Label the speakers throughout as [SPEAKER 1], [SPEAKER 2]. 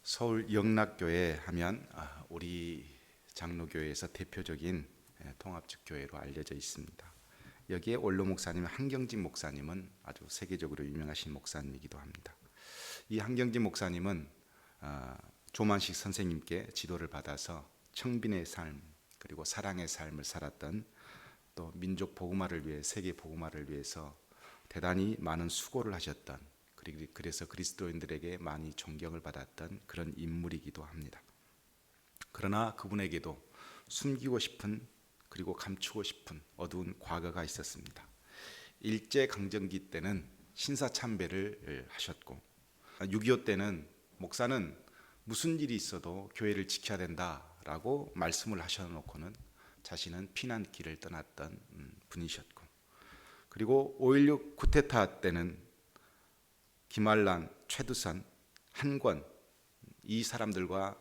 [SPEAKER 1] 서울 영락교회 하면 우리 장로교회에서 대표적인 통합적 교회로 알려져 있습니다. 여기에 원로 목사님 한경진 목사님은 아주 세계적으로 유명하신 목사님이기도 합니다. 이 한경진 목사님은 조만식 선생님께 지도를 받아서 청빈의 삶 그리고 사랑의 삶을 살았던, 또 민족 복음화를 위해, 세계 복음화를 위해서 대단히 많은 수고를 하셨던, 그래서 그리스도인들에게 많이 존경을 받았던 그런 인물이기도 합니다. 그러나 그분에게도 숨기고 싶은, 그리고 감추고 싶은 어두운 과거가 있었습니다. 일제강점기 때는 신사참배를 하셨고, 6.25 때는 목사는 무슨 일이 있어도 교회를 지켜야 된다라고 말씀을 하셔놓고는 자신은 피난길을 떠났던 분이셨고, 그리고 5.16 쿠데타 때는 김환란, 최두선, 한권, 이 사람들과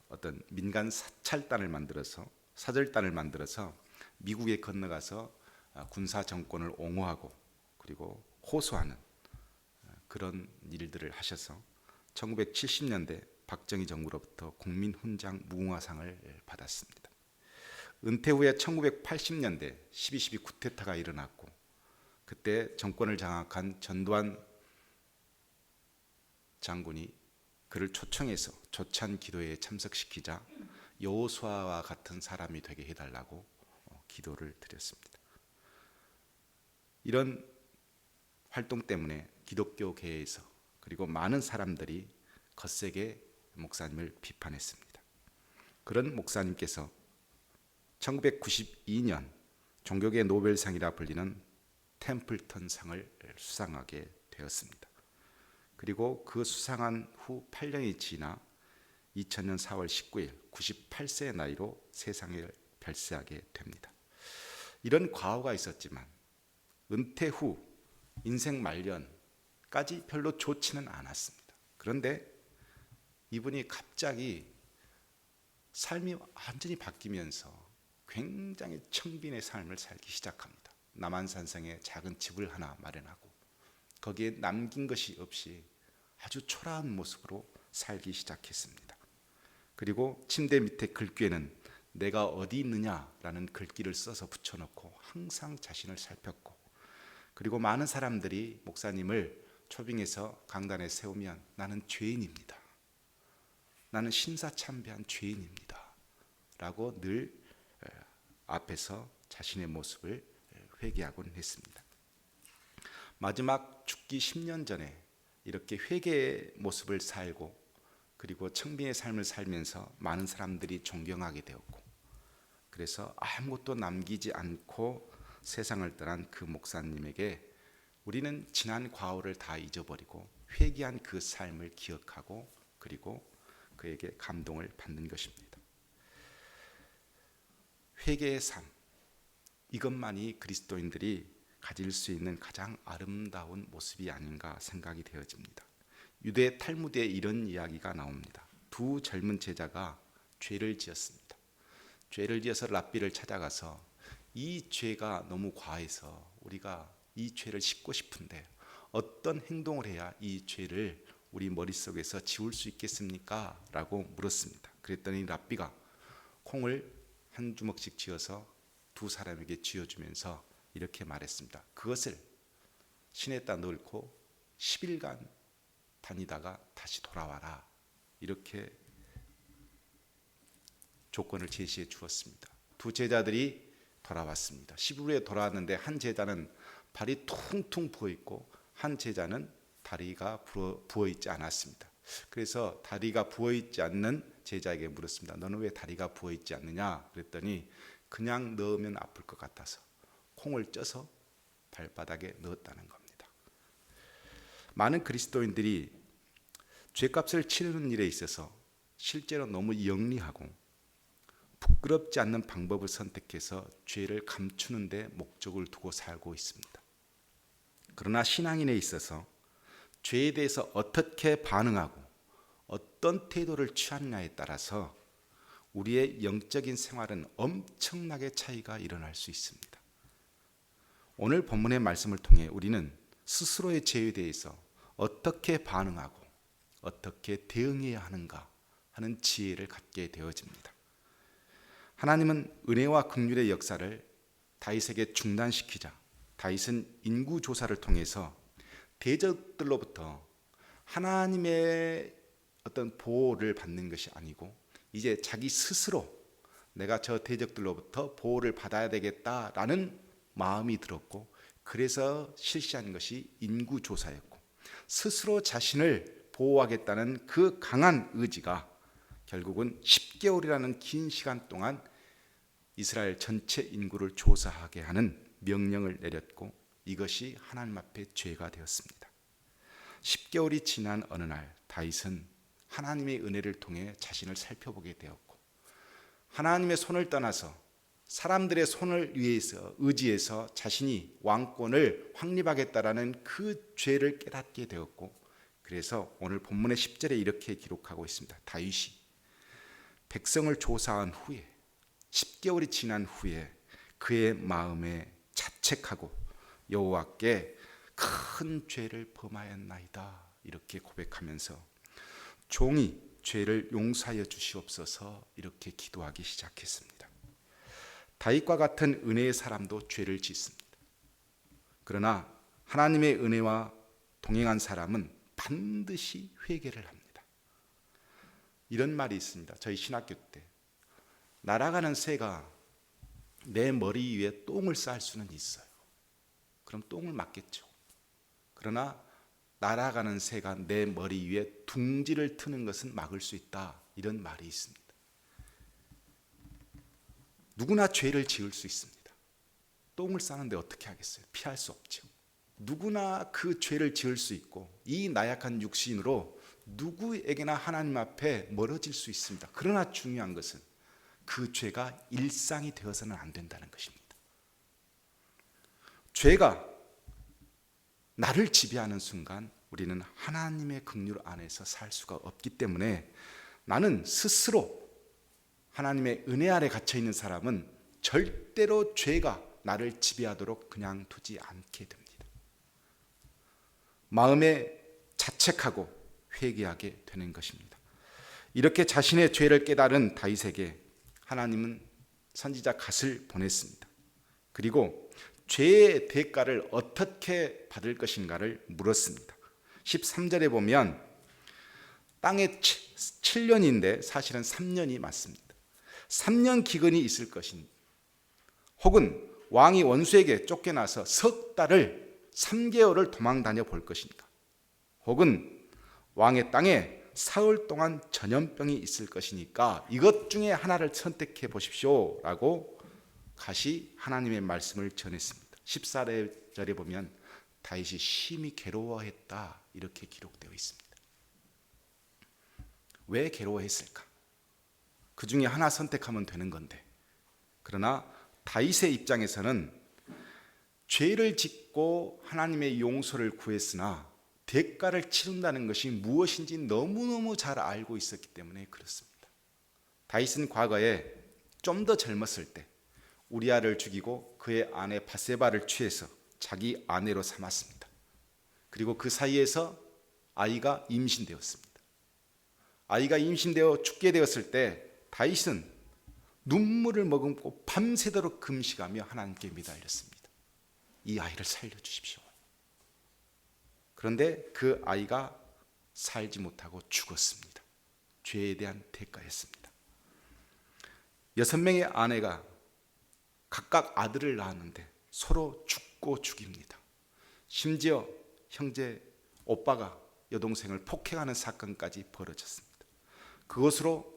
[SPEAKER 1] 어떤 민간 사찰단을 만들어서, 사절단을 만들어서 미국에 건너가서 군사 정권을 옹호하고 그리고 호소하는 그런 일들을 하셔서 1970년대 박정희 정부로부터 국민훈장 무궁화상을 받았습니다. 은퇴 후에 1980년대 12.12 쿠데타가 일어났고, 그때 정권을 장악한 전두환 장군이 그를 초청해서 조찬 기도회에 참석시키자 여호수아와 같은 사람이 되게 해달라고 기도를 드렸습니다. 이런 활동 때문에 기독교계에서, 그리고 많은 사람들이 거세게 목사님을 비판했습니다. 그런 목사님께서 1992년 종교계 노벨상이라 불리는 템플턴상을 수상하게 되었습니다. 그리고 그 수상한 후 8년이 지나 2000년 4월 19일 98세의 나이로 세상에 별세하게 됩니다. 이런 과오가 있었지만 은퇴 후 인생 말년까지 별로 좋지는 않았습니다. 그런데 이분이 갑자기 삶이 완전히 바뀌면서 굉장히 청빈의 삶을 살기 시작합니다. 남한산성에 작은 집을 하나 마련하고 거기에 남긴 것이 없이 아주 초라한 모습으로 살기 시작했습니다. 그리고 침대 밑에 글귀에는 내가 어디 있느냐라는 글귀를 써서 붙여놓고 항상 자신을 살폈고, 그리고 많은 사람들이 목사님을 초빙해서 강단에 세우면 나는 죄인입니다, 나는 신사참배한 죄인입니다 라고 늘 앞에서 자신의 모습을 회개하곤 했습니다. 마지막 죽기 10년 전에 이렇게 회개의 모습을 살고, 그리고 청빈의 삶을 살면서 많은 사람들이 존경하게 되었고, 그래서 아무것도 남기지 않고 세상을 떠난 그 목사님에게 우리는 지난 과오를 다 잊어버리고 회개한 그 삶을 기억하고, 그리고 그에게 감동을 받는 것입니다. 회개의 삶, 이것만이 그리스도인들이 가질 수 있는 가장 아름다운 모습이 아닌가 생각이 되어집니다. 유대 탈무드에 이런 이야기가 나옵니다. 두 젊은 제자가 죄를 지었습니다. 죄를 지어서 랍비를 찾아가서 이 죄가 너무 과해서 우리가 이 죄를 씻고 싶은데 어떤 행동을 해야 이 죄를 우리 머릿속에서 지울 수 있겠습니까? 라고 물었습니다. 그랬더니 랍비가 콩을 한 주먹씩 쥐어서 두 사람에게 쥐어주면서 이렇게 말했습니다. 그것을 시내에다 넣고 10일간 다니다가 다시 돌아와라. 이렇게 조건을 제시해 주었습니다. 두 제자들이 돌아왔습니다. 10일 후에 돌아왔는데 한 제자는 발이 퉁퉁 부어있고 한 제자는 다리가 부어있지 않았습니다. 그래서 다리가 부어있지 않는 제자에게 물었습니다. 너는 왜 다리가 부어있지 않느냐? 그랬더니 그냥 넣으면 아플 것 같아서 콩을 쪄서 발바닥에 넣었다는 겁니다. 많은 그리스도인들이 죄값을 치르는 일에 있어서 실제로 너무 영리하고 부끄럽지 않는 방법을 선택해서 죄를 감추는 데 목적을 두고 살고 있습니다. 그러나 신앙인에 있어서 죄에 대해서 어떻게 반응하고 어떤 태도를 취하느냐에 따라서 우리의 영적인 생활은 엄청나게 차이가 일어날 수 있습니다. 오늘 본문의 말씀을 통해 우리는 스스로의 죄에 대해서 어떻게 반응하고 어떻게 대응해야 하는가 하는 지혜를 갖게 되어집니다. 하나님은 은혜와 긍휼의 역사를 다윗에게 중단시키자 다윗은 인구 조사를 통해서 대적들로부터 하나님의 어떤 보호를 받는 것이 아니고 이제 자기 스스로 내가 저 대적들로부터 보호를 받아야 되겠다라는 마음이 들었고, 그래서 실시한 것이 인구 조사였고, 스스로 자신을 보호하겠다는 그 강한 의지가 결국은 10개월이라는 긴 시간 동안 이스라엘 전체 인구를 조사하게 하는 명령을 내렸고, 이것이 하나님 앞에 죄가 되었습니다. 10개월이 지난 어느 날 다윗은 하나님의 은혜를 통해 자신을 살펴보게 되었고, 하나님의 손을 떠나서 사람들의 손을 위해서 의지해서 자신이 왕권을 확립하겠다라는 그 죄를 깨닫게 되었고, 그래서 오늘 본문의 10절에 이렇게 기록하고 있습니다. 다윗이 백성을 조사한 후에 10개월이 지난 후에 그의 마음에 자책하고 여호와께 큰 죄를 범하였나이다 이렇게 고백하면서 종이 죄를 용서하여 주시옵소서 이렇게 기도하기 시작했습니다. 다윗과 같은 은혜의 사람도 죄를 짓습니다. 그러나 하나님의 은혜와 동행한 사람은 반드시 회개를 합니다. 이런 말이 있습니다. 저희 신학교 때 날아가는 새가 내 머리 위에 똥을 쌀 수는 있어요. 그럼 똥을 맞겠죠. 그러나 날아가는 새가 내 머리 위에 둥지를 트는 것은 막을 수 있다. 이런 말이 있습니다. 누구나 죄를 지을 수 있습니다. 똥을 싸는데 어떻게 하겠어요? 피할 수 없죠. 누구나 그 죄를 지을 수 있고 이 나약한 육신으로 누구에게나 하나님 앞에 멀어질 수 있습니다. 그러나 중요한 것은 그 죄가 일상이 되어서는 안 된다는 것입니다. 죄가 나를 지배하는 순간 우리는 하나님의 긍휼 안에서 살 수가 없기 때문에 나는 스스로 하나님의 은혜 아래 갇혀 있는 사람은 절대로 죄가 나를 지배하도록 그냥 두지 않게 됩니다. 마음에 자책하고 회개하게 되는 것입니다. 이렇게 자신의 죄를 깨달은 다윗에게 하나님은 선지자 갓을 보냈습니다. 그리고 죄의 대가를 어떻게 받을 것인가를 물었습니다. 13절에 보면 땅에 7년인데 사실은 3년이 맞습니다. 3년 기근이 있을 것인, 혹은 왕이 원수에게 쫓겨나서 석 달을 3개월을 도망 다녀 볼 것인가, 혹은 왕의 땅에 사흘 동안 전염병이 있을 것이니까 이것 중에 하나를 선택해 보십시오 라고 갓이 하나님의 말씀을 전했습니다. 14절에 보면 다윗이 심히 괴로워했다 이렇게 기록되어 있습니다. 왜 괴로워했을까? 그 중에 하나 선택하면 되는 건데, 그러나 다윗의 입장에서는 죄를 짓고 하나님의 용서를 구했으나 대가를 치른다는 것이 무엇인지 너무너무 잘 알고 있었기 때문에 그렇습니다. 다윗은 과거에 좀 더 젊었을 때 우리아를 죽이고 그의 아내 바세바를 취해서 자기 아내로 삼았습니다. 그리고 그 사이에서 아이가 임신되었습니다. 아이가 임신되어 죽게 되었을 때 다윗은 눈물을 머금고 밤새도록 금식하며 하나님께 매달렸습니다. 이 아이를 살려주십시오. 그런데 그 아이가 살지 못하고 죽었습니다. 죄에 대한 대가였습니다. 6명의 아내가 각각 아들을 낳았는데 서로 죽고 죽입니다. 심지어 형제 오빠가 여동생을 폭행하는 사건까지 벌어졌습니다. 그것으로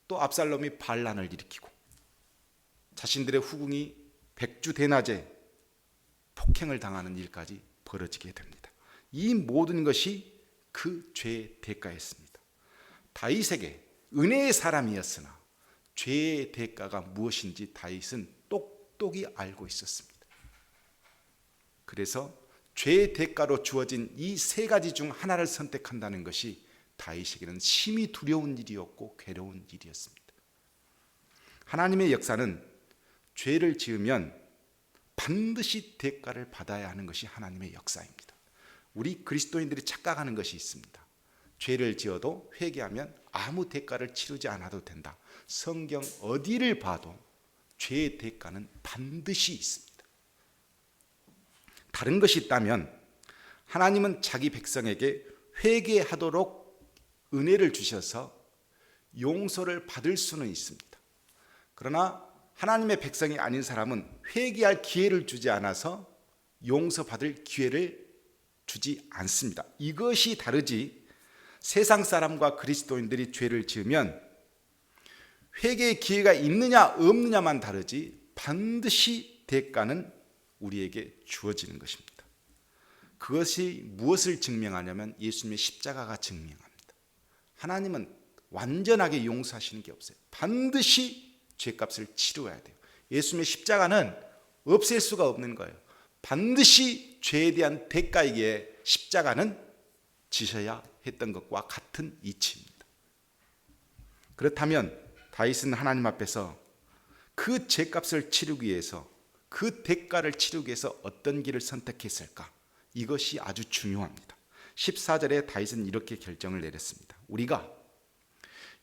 [SPEAKER 1] 또 압살롬이 반란을 일으키고 자신들의 후궁이 백주대낮에 폭행을 당하는 일까지 벌어지게 됩니다. 이 모든 것이 그 죄의 대가였습니다. 다윗에게 은혜의 사람이었으나 죄의 대가가 무엇인지 다윗은 똑똑히 알고 있었습니다. 그래서 죄의 대가로 주어진 이 세 가지 중 하나를 선택한다는 것이 다윗에게는 심히 두려운 일이었고 괴로운 일이었습니다. 하나님의 역사는 죄를 지으면 반드시 대가를 받아야 하는 것이 하나님의 역사입니다. 우리 그리스도인들이 착각하는 것이 있습니다. 죄를 지어도 회개하면 아무 대가를 치르지 않아도 된다. 성경 어디를 봐도 죄의 대가는 반드시 있습니다. 다른 것이 있다면 하나님은 자기 백성에게 회개하도록 은혜를 주셔서 용서를 받을 수는 있습니다. 그러나 하나님의 백성이 아닌 사람은 회개할 기회를 주지 않아서 용서받을 기회를 주지 않습니다. 이것이 다르지, 세상 사람과 그리스도인들이 죄를 지으면 회개의 기회가 있느냐 없느냐만 다르지 반드시 대가는 우리에게 주어지는 것입니다. 그것이 무엇을 증명하냐면 예수님의 십자가가 증명합니다. 하나님은 완전하게 용서하시는 게 없어요. 반드시 죄값을 치루어야 돼요. 예수님의 십자가는 없앨 수가 없는 거예요. 반드시 죄에 대한 대가이기에 십자가는 지셔야 했던 것과 같은 이치입니다. 그렇다면 다윗은 하나님 앞에서 그 죄값을 치르기 위해서, 그 대가를 치르기 위해서 어떤 길을 선택했을까? 이것이 아주 중요합니다. 14절에 다윗은 이렇게 결정을 내렸습니다. 우리가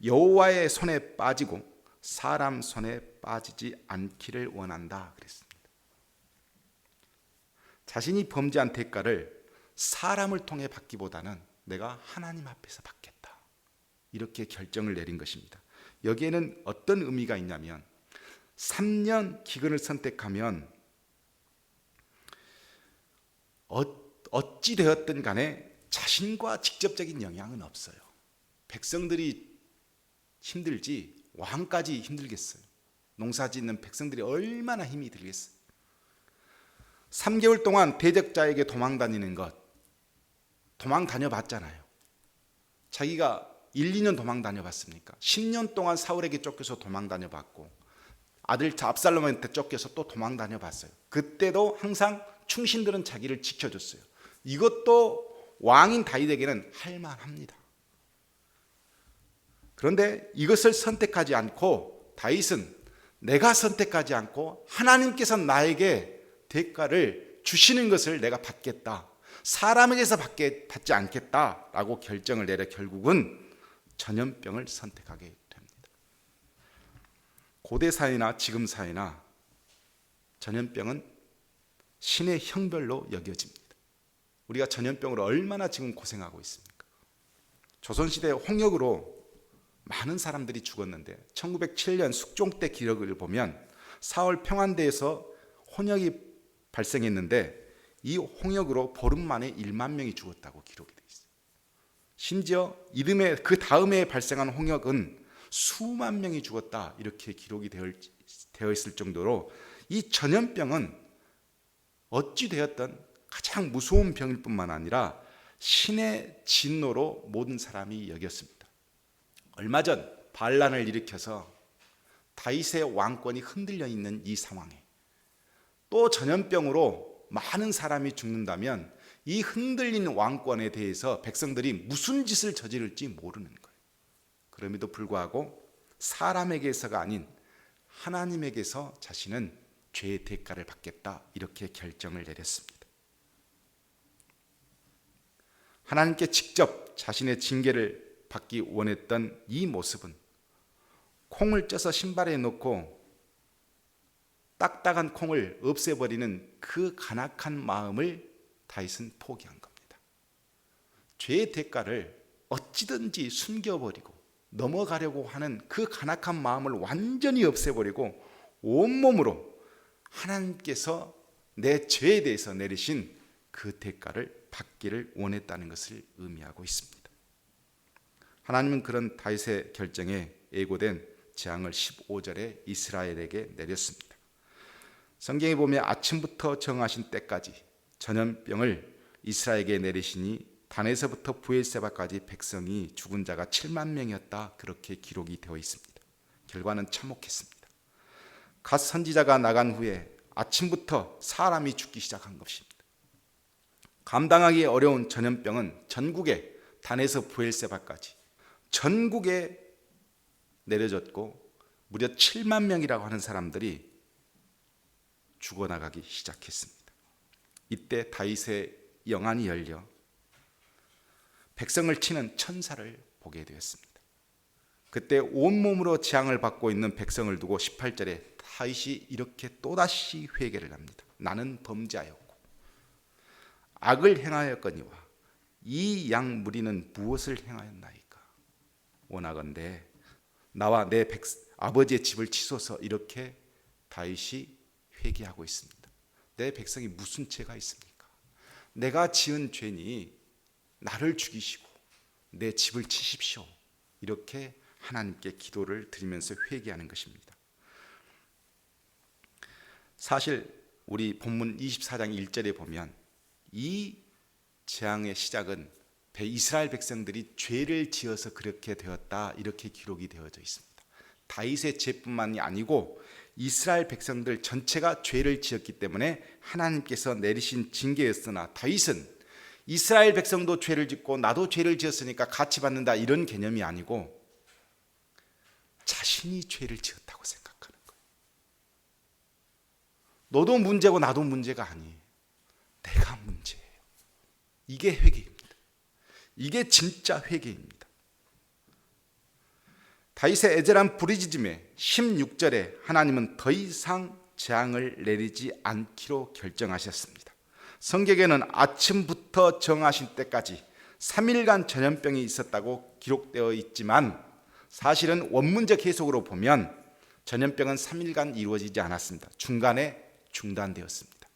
[SPEAKER 1] 여호와의 손에 빠지고 사람 손에 빠지지 않기를 원한다 그랬습니다. 자신이 범죄한 대가를 사람을 통해 받기보다는 내가 하나님 앞에서 받겠다, 이렇게 결정을 내린 것입니다. 여기에는 어떤 의미가 있냐면 3년 기근을 선택하면 어찌 되었든 간에 자신과 직접적인 영향은 없어요. 백성들이 힘들지 왕까지 힘들겠어요. 농사짓는 백성들이 얼마나 힘이 들겠어요. 3개월 동안 대적자에게 도망 다니는 것, 도망 다녀봤잖아요. 자기가 1, 2년 도망 다녀봤습니까? 10년 동안 사울에게 쫓겨서 도망 다녀봤고 아들 압살롬한테 쫓겨서 또 도망 다녀봤어요. 그때도 항상 충신들은 자기를 지켜줬어요. 이것도 왕인 다윗에게는 할만합니다. 그런데 이것을 선택하지 않고 다윗은 내가 선택하지 않고 하나님께서 나에게 대가를 주시는 것을 내가 받겠다, 사람에게서 받지 않겠다라고 결정을 내려 결국은 전염병을 선택하게 됩니다. 고대 사회나 지금 사회나 전염병은 신의 형벌로 여겨집니다. 우리가 전염병으로 얼마나 지금 고생하고 있습니까? 조선시대 홍역으로 많은 사람들이 죽었는데 1907년 숙종 때 기록을 보면 4월 평안대에서 홍역이 발생했는데 이 홍역으로 보름 만에 1만 명이 죽었다고 기록이 되어 있어요. 심지어 이듬해 그 다음에 발생한 홍역은 수만 명이 죽었다, 이렇게 기록이 되어 있을 정도로 이 전염병은 어찌 되었든 가장 무서운 병일 뿐만 아니라 신의 진노로 모든 사람이 여겼습니다. 얼마 전 반란을 일으켜서 다윗의 왕권이 흔들려 있는 이 상황에 또 전염병으로 많은 사람이 죽는다면 이 흔들린 왕권에 대해서 백성들이 무슨 짓을 저지를지 모르는 거예요. 그럼에도 불구하고 사람에게서가 아닌 하나님에게서 자신은 죄의 대가를 받겠다, 이렇게 결정을 내렸습니다. 하나님께 직접 자신의 징계를 받기 원했던 이 모습은 콩을 쪄서 신발에 넣고 딱딱한 콩을 없애버리는 그 간악한 마음을 다윗은 포기한 겁니다. 죄의 대가를 어찌든지 숨겨버리고 넘어가려고 하는 그 간악한 마음을 완전히 없애버리고 온몸으로 하나님께서 내 죄에 대해서 내리신 그 대가를 받기를 원했다는 것을 의미하고 있습니다. 하나님은 그런 다윗의 결정에 예고된 재앙을 15절에 이스라엘에게 내렸습니다. 성경에 보면 아침부터 정하신 때까지 전염병을 이스라엘에게 내리시니 단에서부터 브엘세바까지 백성이 죽은 자가 7만 명이었다, 그렇게 기록이 되어 있습니다. 결과는 참혹했습니다. 갓 선지자가 나간 후에 아침부터 사람이 죽기 시작한 것입니다. 감당하기 어려운 전염병은 전국에 단에서 브엘세바까지 전국에 내려졌고 무려 7만 명이라고 하는 사람들이 죽어나가기 시작했습니다. 이때 다윗의 영안이 열려 백성을 치는 천사를 보게 되었습니다. 그때 온몸으로 재앙을 받고 있는 백성을 두고 18절에 다윗이 이렇게 또다시 회개를 합니다. 나는 범죄하였고 악을 행하였거니와 이 양 무리는 무엇을 행하였나이까. 원하건대 나와 내 아버지의 집을 치소서. 이렇게 다윗이 회개하고 있습니다. 내 백성이 무슨 죄가 있습니까? 내가 지은 죄니 나를 죽이시고 내 집을 치십시오. 이렇게 하나님께 기도를 드리면서 회개하는 것입니다. 사실 우리 본문 24장 1절에 보면 이 재앙의 시작은 이스라엘 백성들이 죄를 지어서 그렇게 되었다, 이렇게 기록이 되어져 있습니다. 다윗의 죄뿐만이 아니고 이스라엘 백성들 전체가 죄를 지었기 때문에 하나님께서 내리신 징계였으나 다윗은 이스라엘 백성도 죄를 짓고 나도 죄를 지었으니까 같이 받는다, 이런 개념이 아니고 자신이 죄를 지었다고 생각하는 거예요. 너도 문제고 나도 문제가 아니에요. 내가 문제예요. 이게 회개입니다. 이게 진짜 회개입니다. 다윗의 애절한 부르짖음에 16절에 하나님은 더 이상 재앙을 내리지 않기로 결정하셨습니다. 성경에는 아침부터 정하신 때까지 3일간 전염병이 있었다고 기록되어 있지만 사실은 원문적 해석으로 보면 전염병은 3일간 이루어지지 않았습니다. 중간에 중단되었습니다.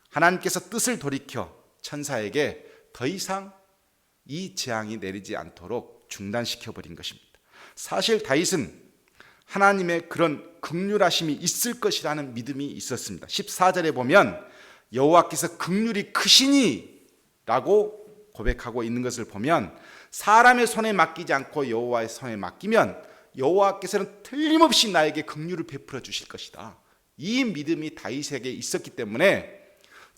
[SPEAKER 1] 하나님께서 뜻을 돌이켜 천사에게 더 이상 이 재앙이 내리지 않도록 중단시켜버린 것입니다. 사실 다윗은 하나님의 그런 긍휼하심이 있을 것이라는 믿음이 있었습니다. 14절에 보면 여호와께서 긍휼이 크시니 라고 고백하고 있는 것을 보면 사람의 손에 맡기지 않고 여호와의 손에 맡기면 여호와께서는 틀림없이 나에게 긍휼을 베풀어 주실 것이다. 이 믿음이 다윗에게 있었기 때문에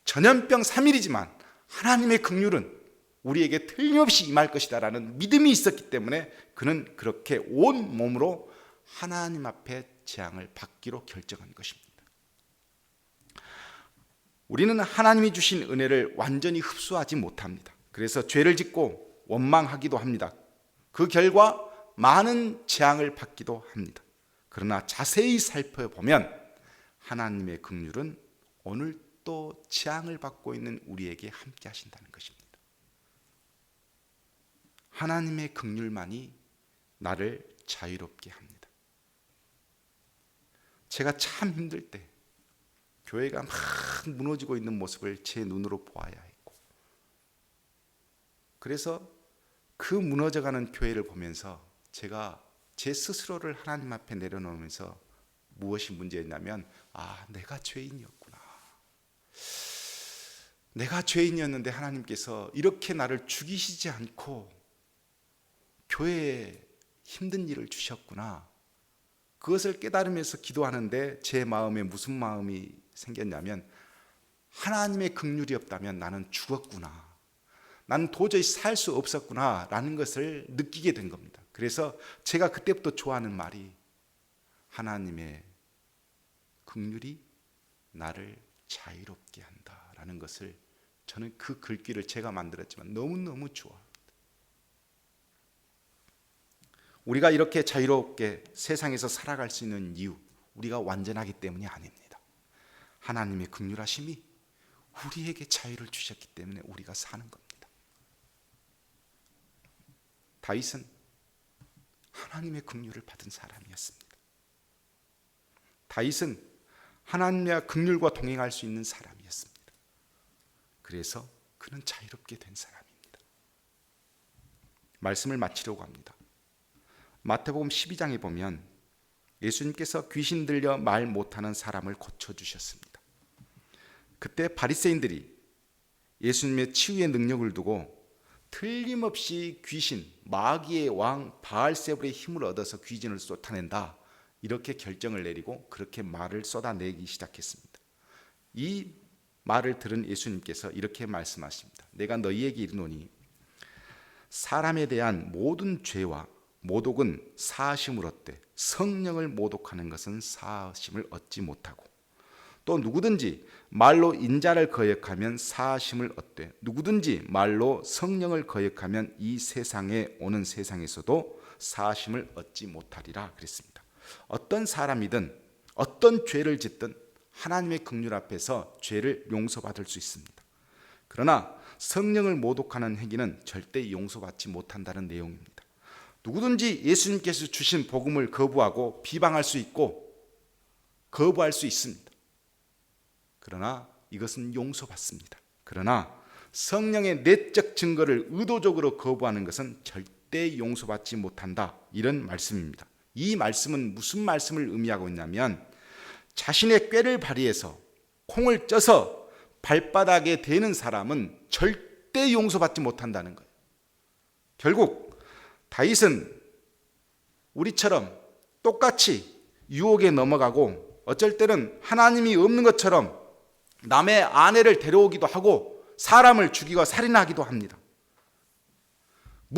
[SPEAKER 1] 전염병 3일이지만 하나님의 긍휼은 우리에게 틀림없이 임할 것이다 라는 믿음이 있었기 때문에 그는 그렇게 온 몸으로 하나님 앞에 재앙을 받기로 결정한 것입니다. 우리는 하나님이 주신 은혜를 완전히 흡수하지 못합니다. 그래서 죄를 짓고 원망하기도 합니다. 그 결과 많은 재앙을 받기도 합니다. 그러나 자세히 살펴보면 하나님의 긍휼은 오늘 또 재앙을 받고 있는 우리에게 함께 하신다는 것입니다. 하나님의 긍휼만이 나를 자유롭게 합니다. 제가 참 힘들 때 교회가 막 무너지고 있는 모습을 제 눈으로 보아야 했고, 그래서 그 무너져가는 교회를 보면서 제가 제 스스로를 하나님 앞에 내려놓으면서 무엇이 문제였냐면, 내가 죄인이었구나. 내가 죄인이었는데 하나님께서 이렇게 나를 죽이시지 않고 교회에 힘든 일을 주셨구나. 그것을 깨달으면서 기도하는데 제 마음에 무슨 마음이 생겼냐면, 하나님의 긍휼이 없다면 나는 죽었구나. 나는 도저히 살 수 없었구나 라는 것을 느끼게 된 겁니다. 그래서 제가 그때부터 좋아하는 말이, 하나님의 긍휼이 나를 자유롭게 한다라는 것을, 저는 그 글귀를 제가 만들었지만 너무너무 좋아합니다. 우리가 이렇게 자유롭게 세상에서 살아갈 수 있는 이유, 우리가 완전하기 때문이 아닙니다. 하나님의 긍휼하심이 우리에게 자유를 주셨기 때문에 우리가 사는 겁니다. 다윗은 하나님의 긍휼을 받은 사람이었습니다. 다윗은 하나님의 긍휼과 동행할 수 있는 사람이었습니다. 그래서 그는 자유롭게 된 사람입니다. 말씀을 마치려고 합니다. 마태복음 12장에 보면 예수님께서 귀신 들려 말 못하는 사람을 고쳐주셨습니다. 그때 바리새인들이 예수님의 치유의 능력을 두고 틀림없이 귀신, 마귀의 왕 바알세불의 힘을 얻어서 귀신을 쏟아낸다, 이렇게 결정을 내리고 그렇게 말을 쏟아내기 시작했습니다. 이 말을 들은 예수님께서 이렇게 말씀하십니다. 내가 너희에게 이르노니 사람에 대한 모든 죄와 모독은 사하심을 얻되 성령을 모독하는 것은 사하심을 얻지 못하고 또 누구든지 말로 인자를 거역하면 사하심을 얻되 누구든지 말로 성령을 거역하면 이 세상에 오는 세상에서도 사하심을 얻지 못하리라 그랬습니다. 어떤 사람이든 어떤 죄를 짓든 하나님의 긍휼 앞에서 죄를 용서받을 수 있습니다. 그러나 성령을 모독하는 행위는 절대 용서받지 못한다는 내용입니다. 누구든지 예수님께서 주신 복음을 거부하고 비방할 수 있고 거부할 수 있습니다. 그러나 이것은 용서받습니다. 그러나 성령의 내적 증거를 의도적으로 거부하는 것은 절대 용서받지 못한다. 이런 말씀입니다. 이 말씀은 무슨 말씀을 의미하고 있냐면 자신의 꾀를 발휘해서 콩을 쪄서 발바닥에 대는 사람은 절대 용서받지 못한다는 거예요. 결국 다윗은 우리처럼 똑같이 유혹에 넘어가고 어쩔 때는 하나님이 없는 것처럼 남의 아내를 데려오기도 하고 사람을 죽이고 살인하기도 합니다.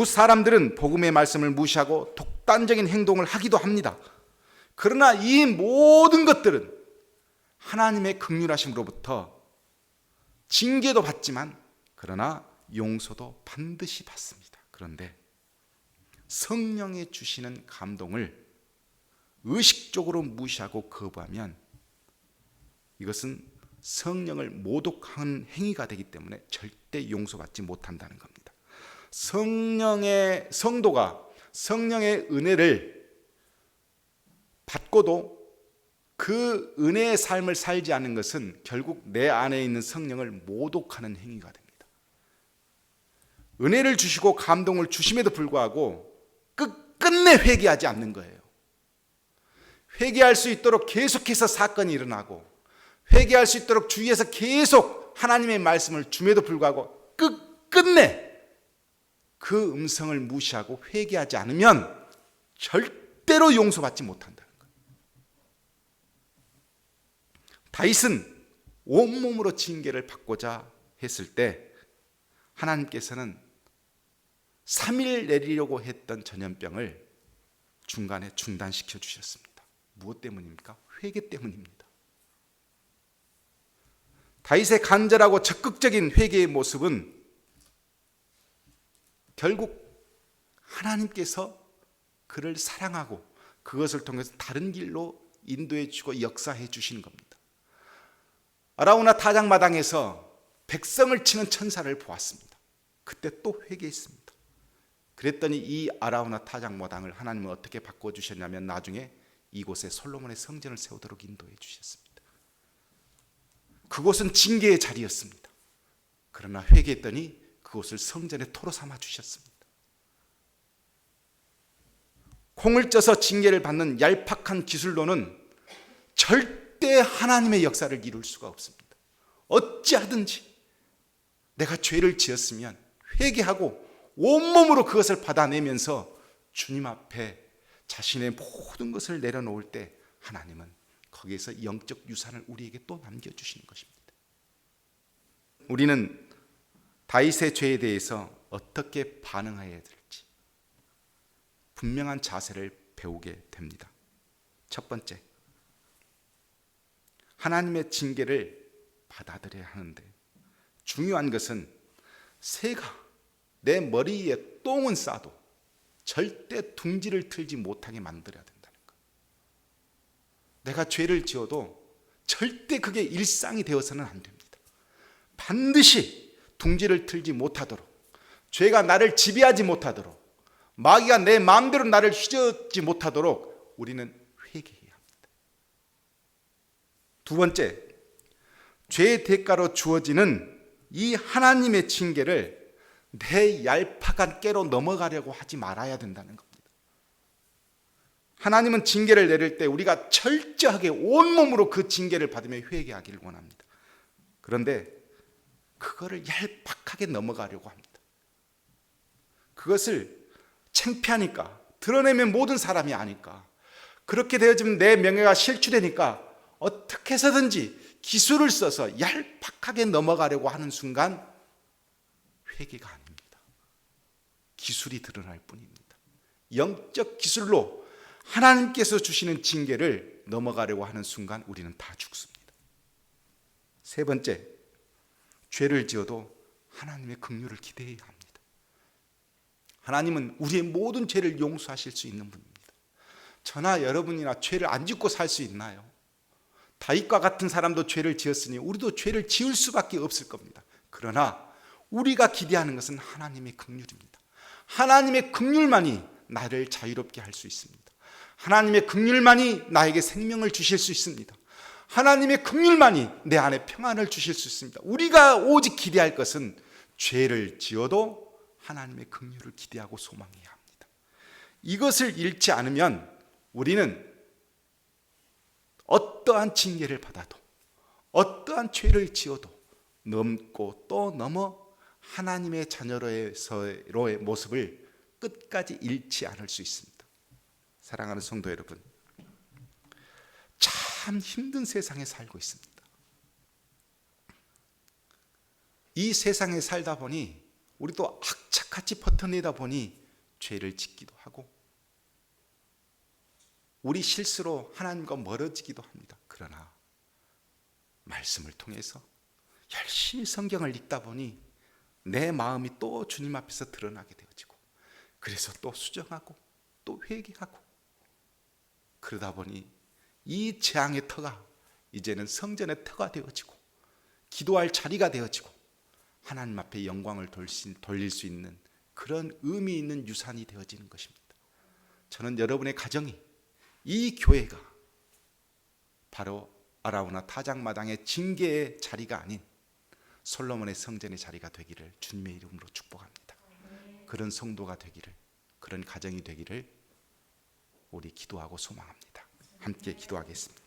[SPEAKER 1] 사람들은 복음의 말씀을 무시하고 독단적인 행동을 하기도 합니다. 그러나 이 모든 것들은 하나님의 긍휼하심으로부터 징계도 받지만 그러나 용서도 반드시 받습니다. 그런데 성령이 주시는 감동을 의식적으로 무시하고 거부하면 이것은 성령을 모독하는 행위가 되기 때문에 절대 용서받지 못한다는 겁니다. 성도가 성령의 은혜를 받고도 그 은혜의 삶을 살지 않는 것은 결국 내 안에 있는 성령을 모독하는 행위가 됩니다. 은혜를 주시고 감동을 주심에도 불구하고 끝끝내 회개하지 않는 거예요. 회개할 수 있도록 계속해서 사건이 일어나고 회개할 수 있도록 주위에서 계속 하나님의 말씀을 줌에도 불구하고 끝끝내 그 음성을 무시하고 회개하지 않으면 절대로 용서받지 못한다는 거예요. 다윗은 온몸으로 징계를 받고자 했을 때 하나님께서는 3일 내리려고 했던 전염병을 중간에 중단시켜 주셨습니다. 무엇 때문입니까? 회개 때문입니다. 다윗의 간절하고 적극적인 회개의 모습은 결국 하나님께서 그를 사랑하고 그것을 통해서 다른 길로 인도해 주고 역사해 주시는 겁니다. 아라우나 타작마당에서 백성을 치는 천사를 보았습니다. 그때 또 회개했습니다. 그랬더니 이 아라우나 타작마당을 하나님은 어떻게 바꿔주셨냐면 나중에 이곳에 솔로몬의 성전을 세우도록 인도해 주셨습니다. 그곳은 징계의 자리였습니다. 그러나 회개했더니 그곳을 성전의 토로 삼아 주셨습니다. 콩을 쪄서 징계를 받는 얄팍한 기술로는 절대 하나님의 역사를 이룰 수가 없습니다. 어찌하든지 내가 죄를 지었으면 회개하고 온몸으로 그것을 받아내면서 주님 앞에 자신의 모든 것을 내려놓을 때 하나님은 거기에서 영적 유산을 우리에게 또 남겨주시는 것입니다. 우리는 다윗의 죄에 대해서 어떻게 반응해야 될지 분명한 자세를 배우게 됩니다. 첫 번째, 하나님의 징계를 받아들여야 하는데 중요한 것은 새가 내 머리 위에 똥은 싸도 절대 둥지를 틀지 못하게 만들어야 된다는 것. 내가 죄를 지어도 절대 그게 일상이 되어서는 안 됩니다. 반드시 둥지를 틀지 못하도록, 죄가 나를 지배하지 못하도록, 마귀가 내 마음대로 나를 휘저지 못하도록 우리는 회개해야 합니다. 두 번째, 죄의 대가로 주어지는 이 하나님의 징계를 내 얄팍한 깨로 넘어가려고 하지 말아야 된다는 겁니다. 하나님은 징계를 내릴 때 우리가 철저하게 온몸으로 그 징계를 받으며 회개하기를 원합니다. 그런데 그거를 얄팍하게 넘어가려고 합니다. 그것을 창피하니까, 드러내면 모든 사람이 아니까, 그렇게 되어지면 내 명예가 실추되니까 어떻게 해서든지 기술을 써서 얄팍하게 넘어가려고 하는 순간 회개가 아닙니다. 기술이 드러날 뿐입니다. 영적 기술로 하나님께서 주시는 징계를 넘어가려고 하는 순간 우리는 다 죽습니다. 세 번째, 죄를 지어도 하나님의 긍휼을 기대해야 합니다. 하나님은 우리의 모든 죄를 용서하실 수 있는 분입니다. 저나 여러분이나 죄를 안 짓고 살 수 있나요? 다윗과 같은 사람도 죄를 지었으니 우리도 죄를 지을 수밖에 없을 겁니다. 그러나 우리가 기대하는 것은 하나님의 긍휼입니다. 하나님의 긍휼만이 나를 자유롭게 할 수 있습니다. 하나님의 긍휼만이 나에게 생명을 주실 수 있습니다. 하나님의 긍휼만이 내 안에 평안을 주실 수 있습니다. 우리가 오직 기대할 것은 죄를 지어도 하나님의 긍휼을 기대하고 소망해야 합니다. 이것을 잃지 않으면 우리는 어떠한 징계를 받아도, 어떠한 죄를 지어도 넘고 또 넘어 하나님의 자녀로의 모습을 끝까지 잃지 않을 수 있습니다. 사랑하는 성도 여러분, 참 힘든 세상에 살고 있습니다. 이 세상에 살다 보니 우리도 악착같이 버텨내다 보니 죄를 짓기도 하고 우리 실수로 하나님과 멀어지기도 합니다. 그러나 말씀을 통해서 열심히 성경을 읽다 보니 내 마음이 또 주님 앞에서 드러나게 되어지고, 그래서 또 수정하고 또 회개하고, 그러다 보니 이 재앙의 터가 이제는 성전의 터가 되어지고 기도할 자리가 되어지고 하나님 앞에 영광을 돌릴 수 있는 그런 의미 있는 유산이 되어지는 것입니다. 저는 여러분의 가정이, 이 교회가 바로 아라우나 타작마당의 징계의 자리가 아닌 솔로몬의 성전의 자리가 되기를 주님의 이름으로 축복합니다. 그런 성도가 되기를, 그런 가정이 되기를 우리 기도하고 소망합니다. 함께 기도하겠습니다.